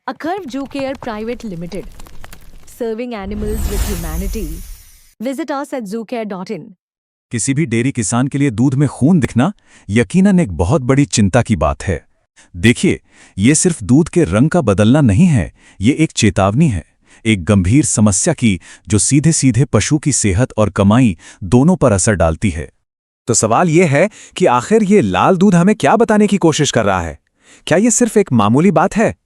A Curve Zoo Care Private Limited, serving animals with humanity. Visit us at zoocare.in. किसी भी dairy किसान के लिए दूध में खून दिखना यकीनन एक बहुत बड़ी चिंता की बात है। देखिए, ये सिर्फ दूध के रंग का बदलना नहीं है, ये एक चेतावनी है, एक गंभीर समस्या की जो सीधे सीधे पशु की सेहत और कमाई दोनों पर असर डालती है। तो सवाल ये है कि आखिर ये लाल दूध हमें क्या बताने की कोशिश कर रहा है? क्या ये सिर्फ एक मामूली बात है?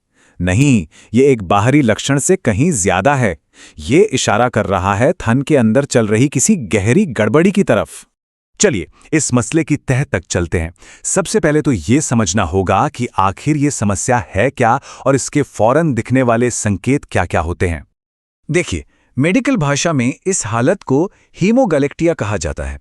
नहीं, ये एक बाहरी लक्षण से कहीं ज्यादा है। ये इशारा कर रहा है थन के अंदर चल रही किसी गहरी गड़बड़ी की तरफ। चलिए इस मसले की तह तक चलते हैं। सबसे पहले तो ये समझना होगा कि आखिर ये समस्या है क्या और इसके फौरन दिखने वाले संकेत क्या-क्या होते हैं। देखिए, मेडिकल भाषा में इस हालत को हीमोगैलेक्टिया कहा जाता है।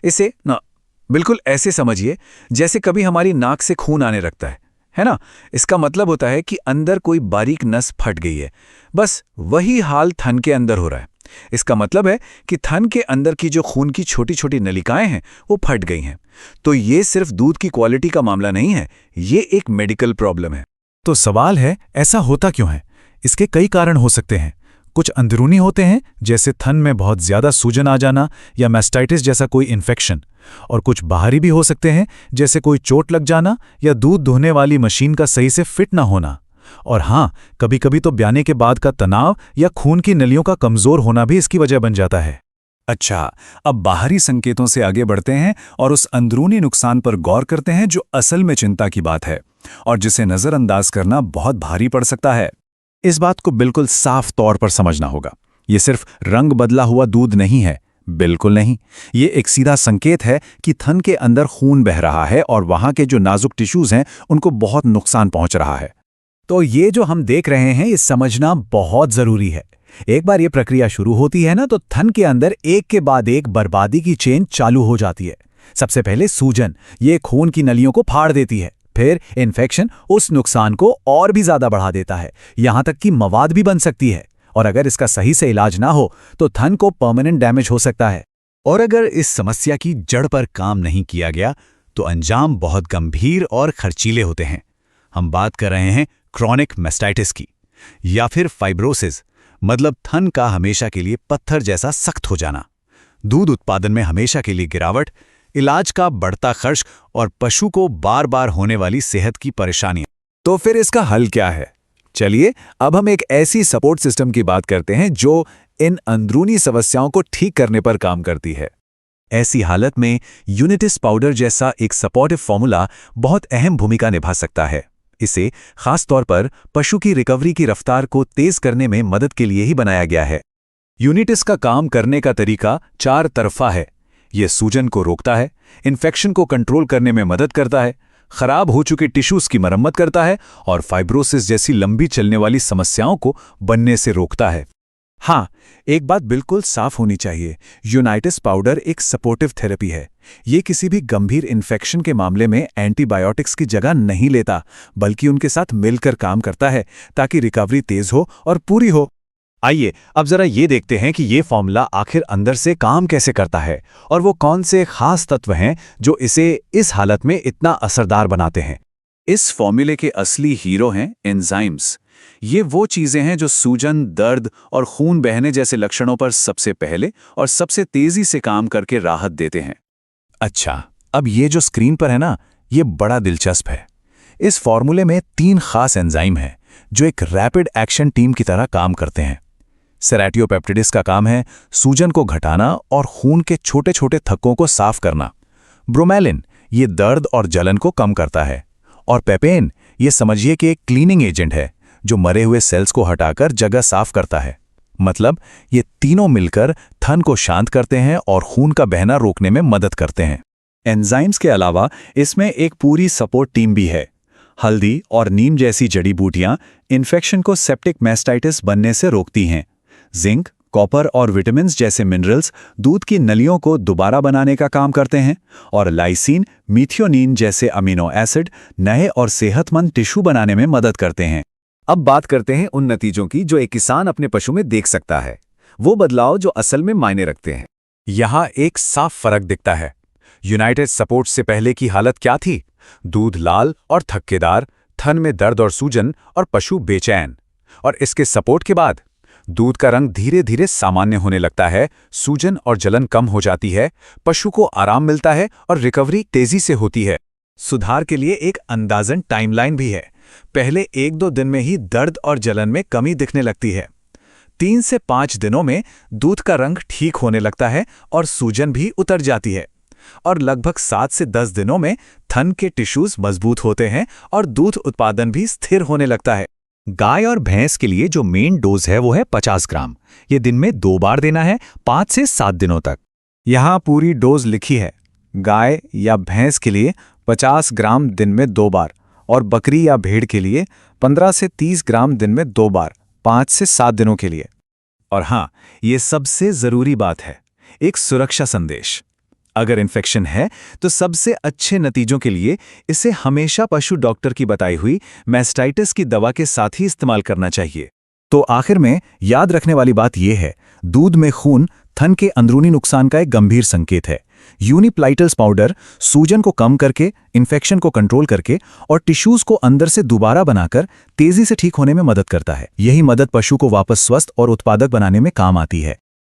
इसे बिल्कुल ऐसे समझिए जैसे कभी हमारी नाक से खून आने लगता है ना? इसका मतलब होता है कि अंदर कोई बारीक नस फट गई है। बस वही हाल थन के अंदर हो रहा है। इसका मतलब है कि थन के अंदर की जो खून की छोटी छोटी नलिकाएं हैं वो फट गई हैं। तो ये सिर्फ दूध की क्वालिटी का मामला नहीं है, ये एक मेडिकल प्रॉब्लम है। तो सवाल है, ऐसा होता क्यों है? इसके कई कारण हो सकते हैं। कुछ अंदरूनी होते हैं, जैसे थन में बहुत ज्यादा सूजन आ जाना या मैस्टाइटिस जैसा कोई इन्फेक्शन, और कुछ बाहरी भी हो सकते हैं, जैसे कोई चोट लग जाना या दूध धोने वाली मशीन का सही से फिट ना होना। और हाँ, कभी कभी तो ब्याने के बाद का तनाव या खून की नलियों का कमजोर होना भी इसकी वजह बन जाता है। अच्छा, अब बाहरी संकेतों से आगे बढ़ते हैं और उस अंदरूनी नुकसान पर गौर करते हैं जो असल में चिंता की बात है और जिसे नजरअंदाज करना बहुत भारी पड़ सकता है। इस बात को बिल्कुल साफ तौर पर समझना होगा। ये सिर्फ रंग बदला हुआ दूध नहीं है, बिल्कुल नहीं। ये एक सीधा संकेत है कि थन के अंदर खून बह रहा है और वहां के जो नाजुक टिश्यूज हैं उनको बहुत नुकसान पहुंच रहा है। तो ये जो हम देख रहे हैं, ये समझना बहुत जरूरी है। एक बार ये प्रक्रिया शुरू होती है ना, तो थन के अंदर एक के बाद एक बर्बादी की चेन चालू हो जाती है। सबसे पहले सूजन, ये खून की नलियों को फाड़ देती है। फिर इन्फेक्शन उस नुकसान को और भी ज्यादा बढ़ा देता है, यहां तक कि मवाद भी बन सकती है। और अगर इसका सही से इलाज ना हो तो थन को परमानेंट डैमेज हो सकता है। और अगर इस समस्या की जड़ पर काम नहीं किया गया तो अंजाम बहुत गंभीर और खर्चीले होते हैं। हम बात कर रहे हैं क्रॉनिक मैस्टाइटिस की, या फिर फाइब्रोसिस, मतलब थन का हमेशा के लिए पत्थर जैसा सख्त हो जाना, दूध उत्पादन में हमेशा के लिए गिरावट, इलाज का बढ़ता खर्च और पशु को बार बार होने वाली सेहत की परेशानियां। तो फिर इसका हल क्या है? चलिए अब हम एक ऐसी सपोर्ट सिस्टम की बात करते हैं जो इन अंदरूनी समस्याओं को ठीक करने पर काम करती है। ऐसी हालत में यूनिटिस पाउडर जैसा एक सपोर्टिव फॉर्मूला बहुत अहम भूमिका निभा सकता है। इसे खास तौर पर पशु की रिकवरी की रफ्तार को तेज करने में मदद के लिए ही बनाया गया है। यूनिटिस का काम करने का तरीका चार तरफा है। ये सूजन को रोकता है, इन्फेक्शन को कंट्रोल करने में मदद करता है, खराब हो चुके टिश्यूज की मरम्मत करता है और फाइब्रोसिस जैसी लंबी चलने वाली समस्याओं को बनने से रोकता है। हाँ, एक बात बिल्कुल साफ होनी चाहिए, यूनिटिस पाउडर एक सपोर्टिव थेरेपी है। ये किसी भी गंभीर इन्फेक्शन के मामले में एंटीबायोटिक्स की जगह नहीं लेता, बल्कि उनके साथ मिलकर काम करता है ताकि रिकवरी तेज हो और पूरी हो। आइए अब जरा ये देखते हैं कि ये फॉर्मूला आखिर अंदर से काम कैसे करता है और वो कौन से खास तत्व हैं जो इसे इस हालत में इतना असरदार बनाते हैं। इस फॉर्मूले के असली हीरो हैं एंजाइम्स। ये वो चीजें हैं जो सूजन, दर्द और खून बहने जैसे लक्षणों पर सबसे पहले और सबसे तेजी से काम करके राहत देते हैं। अच्छा, अब ये जो स्क्रीन पर है ना, ये बड़ा दिलचस्प है। इस फॉर्मूले में 3 खास एंजाइम हैं जो एक रैपिड एक्शन टीम की तरह काम करते हैं। सेराटियोपेप्टिडिस का काम है सूजन को घटाना और खून के छोटे छोटे थक्कों को साफ करना। ब्रोमेलिन ये दर्द और जलन को कम करता है। और पेपेन ये समझिए कि एक क्लीनिंग एजेंट है जो मरे हुए सेल्स को हटाकर जगह साफ करता है। मतलब ये तीनों मिलकर थन को शांत करते हैं और खून का बहना रोकने में मदद करते हैं। एंजाइम्स के अलावा इसमें एक पूरी सपोर्ट टीम भी है। हल्दी और नीम जैसी जड़ी बूटियां इन्फेक्शन को सेप्टिक मैस्टाइटिस बनने से रोकती हैं। जिंक, कॉपर और विटामिन्स जैसे मिनरल्स दूध की नलियों को दोबारा बनाने का काम करते हैं। और लाइसिन, मीथियोनिन जैसे अमीनो एसिड नए और सेहतमंद टिश्यू बनाने में मदद करते हैं। अब बात करते हैं उन नतीजों की जो एक किसान अपने पशु में देख सकता है, वो बदलाव जो असल में मायने रखते हैं। यहाँ एक साफ फर्क दिखता है। यूनाइटेड सपोर्ट से पहले की हालत क्या थी? दूध लाल और थक्केदार, थन में दर्द और सूजन और पशु बेचैन। और इसके सपोर्ट के बाद दूध का रंग धीरे धीरे सामान्य होने लगता है, सूजन और जलन कम हो जाती है, पशु को आराम मिलता है और रिकवरी तेजी से होती है। सुधार के लिए एक अंदाजन टाइमलाइन भी है। पहले 1-2 दिन में ही दर्द और जलन में कमी दिखने लगती है। 3 से 5 दिनों में दूध का रंग ठीक होने लगता है और सूजन भी उतर जाती है। और लगभग 7 से 10 दिनों में थन के टिश्यूज मजबूत होते हैं और दूध उत्पादन भी स्थिर होने लगता है। गाय और भैंस के लिए जो मेन डोज है वो है 50 ग्राम। ये दिन में 2 बार देना है, 5 से 7 दिनों तक। यहाँ पूरी डोज लिखी है। गाय या भैंस के लिए 50 ग्राम दिन में 2 बार और बकरी या भेड़ के लिए 15 से 30 ग्राम दिन में 2 बार, 5 से 7 दिनों के लिए। और हाँ, ये सबसे जरूरी बात है, एक सुरक्षा संदेश। अगर इन्फेक्शन है तो सबसे अच्छे नतीजों के लिए इसे हमेशा पशु डॉक्टर की बताई हुई मैस्टाइटिस की दवा के साथ ही इस्तेमाल करना चाहिए। तो आखिर में याद रखने वाली बात यह है, दूध में खून थन के अंदरूनी नुकसान का एक गंभीर संकेत है। यूनिप्लाइटल्स पाउडर सूजन को कम करके, इन्फेक्शन को कंट्रोल करके और टिश्यूज को अंदर से दोबारा बनाकर तेजी से ठीक होने में मदद करता है। यही मदद पशु को वापस स्वस्थ और उत्पादक बनाने में काम आती है।